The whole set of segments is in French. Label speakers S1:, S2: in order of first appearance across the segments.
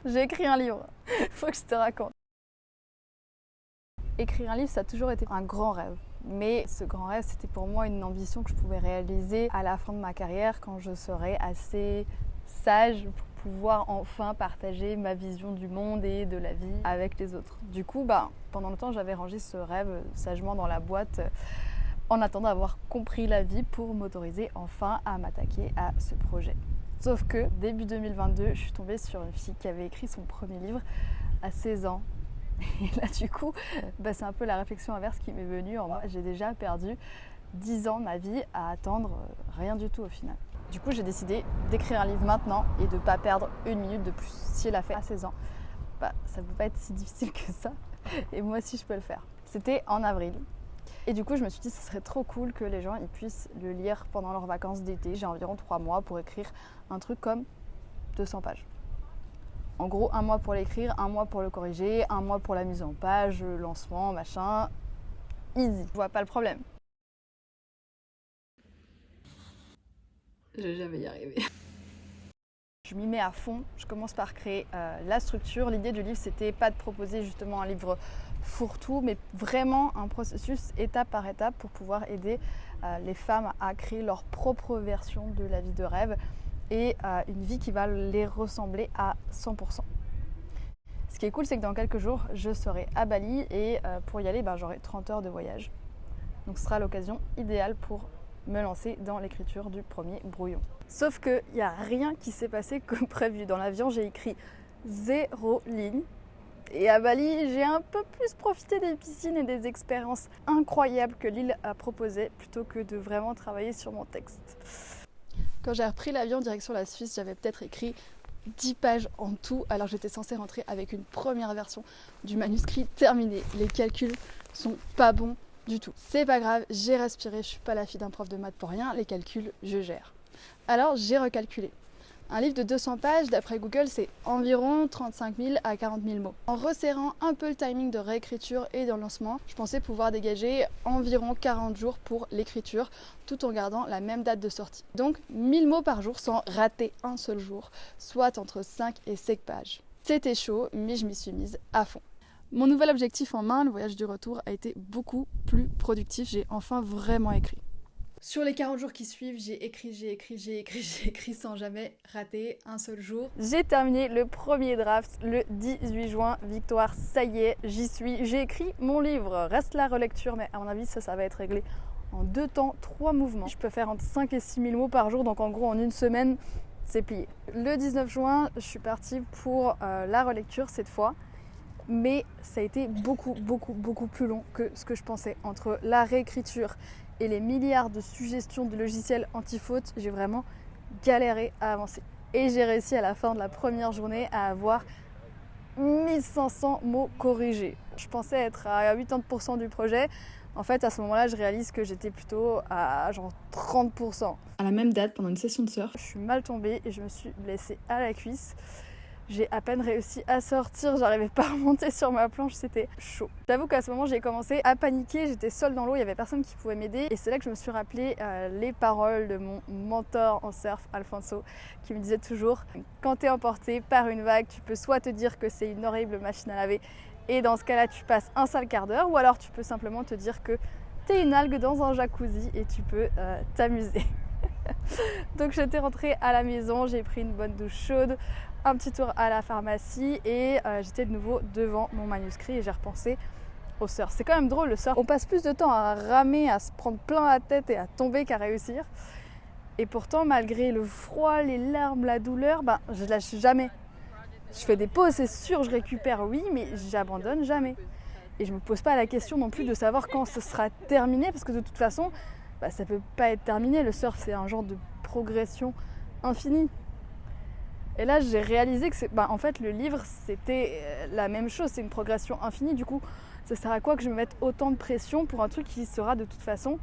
S1: j'ai écrit un livre. Faut que je te raconte. Écrire un livre, ça a toujours été un grand rêve. Mais ce grand rêve, c'était pour moi une ambition que je pouvais réaliser à la fin de ma carrière, quand je serais assez sage pour pouvoir enfin partager ma vision du monde et de la vie avec les autres. Du coup, pendant longtemps, j'avais rangé ce rêve sagement dans la boîte en attendant d'avoir compris la vie pour m'autoriser enfin à m'attaquer à ce projet. Sauf que début 2022, je suis tombée sur une fille qui avait écrit son premier livre à 16 ans. Et là du coup, c'est un peu la réflexion inverse qui m'est venue. En moi, j'ai déjà perdu 10 ans de ma vie à attendre rien du tout au final. Du coup, j'ai décidé d'écrire un livre maintenant et de ne pas perdre une minute de plus. Si elle a fait à 16 ans, ça ne peut pas être si difficile que ça. Et moi aussi, je peux le faire. C'était en avril. Et du coup, je me suis dit que ce serait trop cool que les gens ils puissent le lire pendant leurs vacances d'été. J'ai environ 3 mois pour écrire un truc comme 200 pages. En gros, 1 mois pour l'écrire, 1 mois pour le corriger, 1 mois pour la mise en page, le lancement, machin. Easy, je vois pas le problème. Je vais jamais y arriver. Je m'y mets à fond, je commence par créer la structure. L'idée du livre, c'était pas de proposer justement un livre fourre-tout, mais vraiment un processus étape par étape pour pouvoir aider les femmes à créer leur propre version de la vie de rêve et une vie qui va les ressembler à 100%. Ce qui est cool, c'est que dans quelques jours, je serai à Bali et pour y aller, j'aurai 30 heures de voyage. Donc ce sera l'occasion idéale pour me lancer dans l'écriture du premier brouillon. Sauf qu'il n'y a rien qui s'est passé comme prévu. Dans l'avion, j'ai écrit 0 ligne. Et à Bali, j'ai un peu plus profité des piscines et des expériences incroyables que l'île a proposées plutôt que de vraiment travailler sur mon texte. Quand j'ai repris l'avion en direction la Suisse, j'avais peut-être écrit 10 pages en tout, alors j'étais censée rentrer avec une première version du manuscrit terminé. Les calculs sont pas bons du tout. C'est pas grave, j'ai respiré, je suis pas la fille d'un prof de maths pour rien, les calculs, je gère. Alors j'ai recalculé. Un livre de 200 pages, d'après Google, c'est environ 35 000 à 40 000 mots. En resserrant un peu le timing de réécriture et de lancement, je pensais pouvoir dégager environ 40 jours pour l'écriture, tout en gardant la même date de sortie. Donc 1000 mots par jour sans rater un seul jour, soit entre 5 et 7 pages. C'était chaud, mais je m'y suis mise à fond. Mon nouvel objectif en main, le voyage du retour, a été beaucoup plus productif. J'ai enfin vraiment écrit. Sur les 40 jours qui suivent, j'ai écrit sans jamais rater un seul jour. J'ai terminé le premier draft le 18 juin. Victoire, ça y est, j'y suis. J'ai écrit mon livre. Reste la relecture, mais à mon avis, ça va être réglé en 2 temps, 3 mouvements. Je peux faire entre 5 et 6 000 mots par jour, donc en gros, en une semaine, c'est plié. Le 19 juin, je suis partie pour la relecture cette fois. Mais ça a été beaucoup plus long que ce que je pensais. Entre la réécriture et les milliards de suggestions de logiciels anti-faute, j'ai vraiment galéré à avancer. Et j'ai réussi à la fin de la première journée à avoir 1500 mots corrigés. Je pensais être à 80% du projet. En fait, à ce moment-là, je réalise que j'étais plutôt à genre 30%. À la même date, pendant une session de surf, je suis mal tombée et je me suis blessée à la cuisse. J'ai à peine réussi à sortir, j'arrivais pas à remonter sur ma planche, c'était chaud. J'avoue qu'à ce moment, j'ai commencé à paniquer, j'étais seule dans l'eau, il y avait personne qui pouvait m'aider. Et c'est là que je me suis rappelé les paroles de mon mentor en surf, Alfonso, qui me disait toujours « Quand t'es emporté par une vague, tu peux soit te dire que c'est une horrible machine à laver, et dans ce cas-là, tu passes un sale quart d'heure, ou alors tu peux simplement te dire que t'es une algue dans un jacuzzi et tu peux t'amuser. » Donc j'étais rentrée à la maison, j'ai pris une bonne douche chaude, un petit tour à la pharmacie et j'étais de nouveau devant mon manuscrit et j'ai repensé au surf. C'est quand même drôle le surf, on passe plus de temps à ramer, à se prendre plein la tête et à tomber qu'à réussir. Et pourtant malgré le froid, les larmes, la douleur, je lâche jamais. Je fais des pauses, c'est sûr, je récupère oui, mais j'abandonne jamais. Et je me pose pas la question non plus de savoir quand ce sera terminé parce que de toute façon, ça peut pas être terminé. Le surf, c'est un genre de progression infinie. Et là, j'ai réalisé que en fait, le livre, c'était la même chose. C'est une progression infinie. Du coup, ça sert à quoi que je me mette autant de pression pour un truc qui sera de toute façon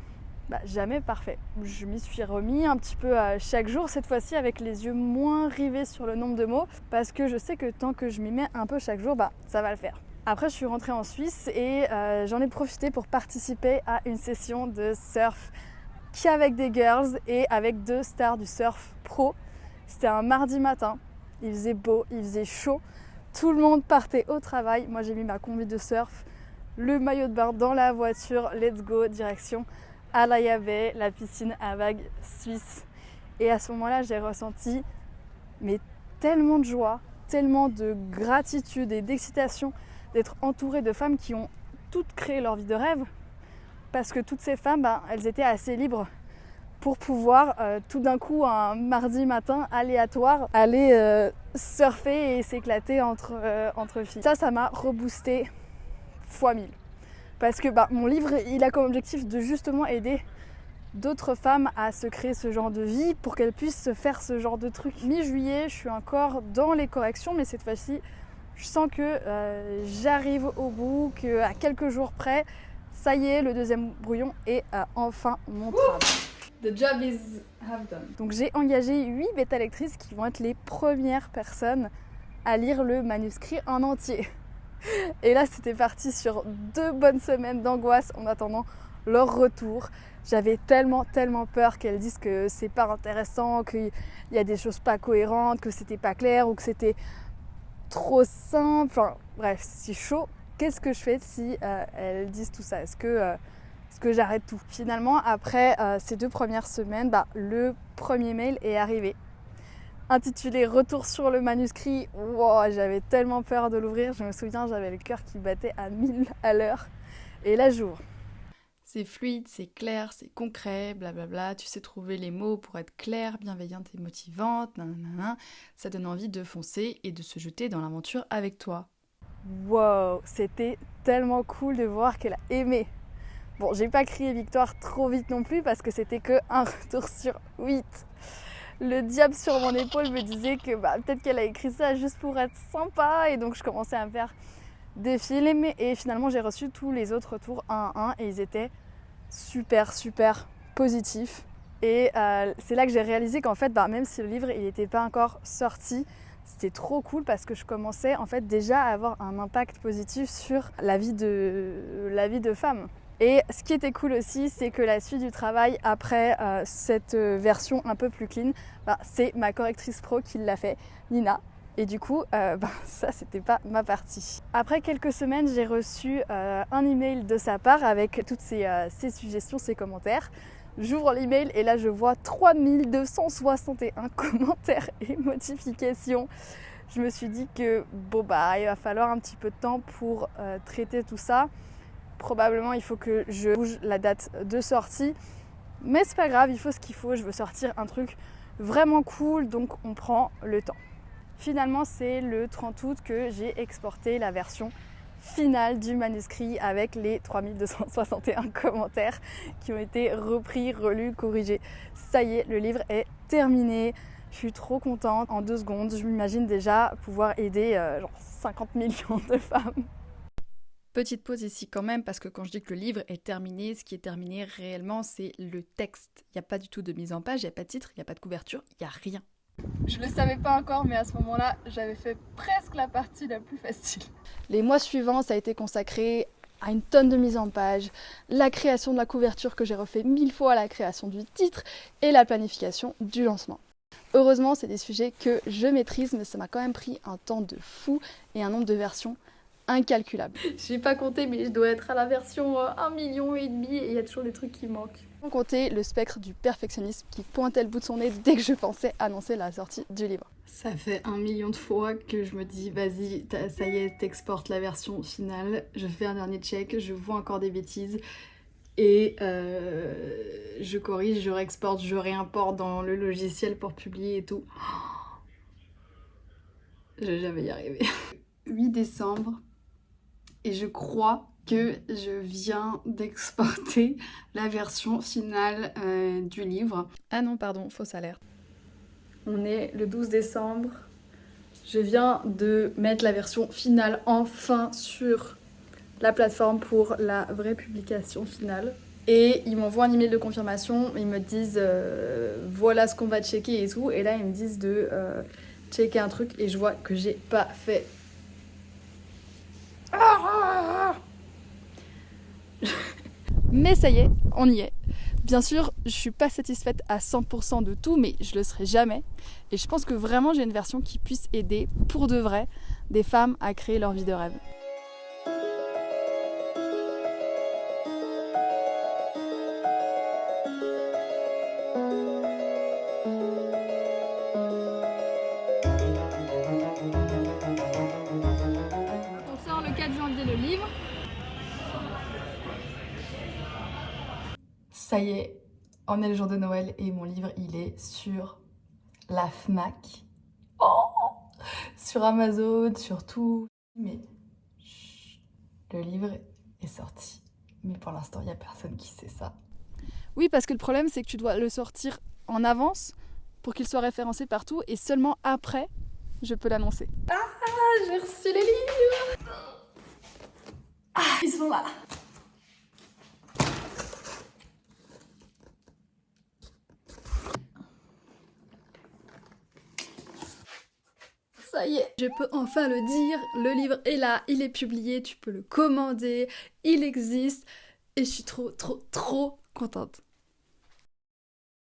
S1: jamais parfait. Je m'y suis remis un petit peu à chaque jour, cette fois-ci avec les yeux moins rivés sur le nombre de mots, parce que je sais que tant que je m'y mets un peu chaque jour, ça va le faire. Après, je suis rentrée en Suisse et j'en ai profité pour participer à une session de surf qu'avec des girls et avec 2 stars du surf pro. C'était un mardi matin, il faisait beau, il faisait chaud. Tout le monde partait au travail. Moi, j'ai mis ma combi de surf, le maillot de bain dans la voiture. Let's go, direction Alaïa Bay, la piscine à vagues suisse. Et à ce moment-là, j'ai ressenti tellement de joie, tellement de gratitude et d'excitation d'être entourée de femmes qui ont toutes créé leur vie de rêve. Parce que toutes ces femmes, elles étaient assez libres pour pouvoir tout d'un coup, un mardi matin aléatoire, aller surfer et s'éclater entre filles. Ça m'a reboosté x 1000. Parce que mon livre, il a comme objectif de justement aider d'autres femmes à se créer ce genre de vie pour qu'elles puissent se faire ce genre de truc. Mi-juillet, je suis encore dans les corrections, mais cette fois-ci, je sens que j'arrive au bout, qu'à quelques jours près, ça y est, le deuxième brouillon est enfin mon travail. The job is half done. Donc j'ai engagé 8 bêta-lectrices qui vont être les premières personnes à lire le manuscrit en entier. Et là, c'était parti sur 2 bonnes semaines d'angoisse en attendant leur retour. J'avais tellement peur qu'elles disent que c'est pas intéressant, qu'il y a des choses pas cohérentes, que c'était pas clair ou que c'était trop simple. Enfin bref, c'est chaud. Qu'est-ce que je fais si elles disent tout ça ? Est-ce que j'arrête tout ? Finalement, après ces 2 premières semaines, le premier mail est arrivé. Intitulé « Retour sur le manuscrit ». Wow, j'avais tellement peur de l'ouvrir. Je me souviens, j'avais le cœur qui battait à 1000 à l'heure. Et là, j'ouvre. C'est fluide, c'est clair, c'est concret, blablabla. Tu sais trouver les mots pour être claire, bienveillante et motivante. Nanana. Ça donne envie de foncer et de se jeter dans l'aventure avec toi. Wow, c'était tellement cool de voir qu'elle a aimé. Bon, j'ai pas crié victoire trop vite non plus parce que c'était que un retour sur 8. Le diable sur mon épaule me disait que peut-être qu'elle a écrit ça juste pour être sympa et donc je commençais à me faire défiler. Et finalement, j'ai reçu tous les autres retours un à un et ils étaient super positifs. Et c'est là que j'ai réalisé qu'en fait, même si le livre il n'était pas encore sorti, c'était trop cool parce que je commençais en fait déjà à avoir un impact positif sur la vie de femme. Et ce qui était cool aussi, c'est que la suite du travail après cette version un peu plus clean, c'est ma correctrice pro qui l'a fait, Nina. Et du coup, ça c'était pas ma partie. Après quelques semaines, j'ai reçu un email de sa part avec toutes ses suggestions, ses commentaires. J'ouvre l'email et là je vois 3261 commentaires et modifications. Je me suis dit que il va falloir un petit peu de temps pour traiter tout ça. Probablement il faut que je bouge la date de sortie. Mais c'est pas grave, il faut ce qu'il faut. Je veux sortir un truc vraiment cool, donc on prend le temps. Finalement, c'est le 30 août que j'ai exporté la version finale du manuscrit avec les 3261 commentaires qui ont été repris, relus, corrigés. Ça y est, le livre est terminé. Je suis trop contente. En 2 secondes, je m'imagine déjà pouvoir aider 50 millions de femmes. Petite pause ici quand même, parce que quand je dis que le livre est terminé, ce qui est terminé réellement, c'est le texte. Il n'y a pas du tout de mise en page, il n'y a pas de titre, il n'y a pas de couverture, il n'y a rien. Je le savais pas encore, mais à ce moment-là, j'avais fait presque la partie la plus facile. Les mois suivants, ça a été consacré à une tonne de mise en page, la création de la couverture que j'ai refait 1000 fois, la création du titre et la planification du lancement. Heureusement, c'est des sujets que je maîtrise, mais ça m'a quand même pris un temps de fou et un nombre de versions incalculable. J'ai pas compté, mais je dois être à la version 1,5 million et il y a toujours des trucs qui manquent. Sans compter le spectre du perfectionnisme qui pointait le bout de son nez dès que je pensais annoncer la sortie du livre. Ça fait 1 million de fois que je me dis vas-y, ça y est, t'exportes la version finale, je fais un dernier check, je vois encore des bêtises et je corrige, je réexporte, je réimporte dans le logiciel pour publier et tout. Je vais jamais y arriver. 8 décembre. Et je crois que je viens d'exporter la version finale du livre. Ah non, pardon, fausse alerte. On est le 12 décembre. Je viens de mettre la version finale enfin sur la plateforme pour la vraie publication finale. Et ils m'envoient un email de confirmation. Ils me disent voilà ce qu'on va checker et tout. Et là, ils me disent de checker un truc et je vois que j'ai pas fait. Mais ça y est, on y est. Bien sûr, je suis pas satisfaite à 100% de tout, mais je le serai jamais. Et je pense que vraiment j'ai une version qui puisse aider pour de vrai des femmes à créer leur vie de rêve. On sort le 4 janvier le livre. Ça y est, on est le jour de Noël et mon livre il est sur la Fnac, sur Amazon, sur tout. Mais chut, le livre est sorti. Mais pour l'instant, il n'y a personne qui sait ça. Oui, parce que le problème, c'est que tu dois le sortir en avance pour qu'il soit référencé partout et seulement après, je peux l'annoncer. Ah, j'ai reçu les livres! Ah, ils sont là! Ça y est, je peux enfin le dire, le livre est là, il est publié, tu peux le commander, il existe et je suis trop contente.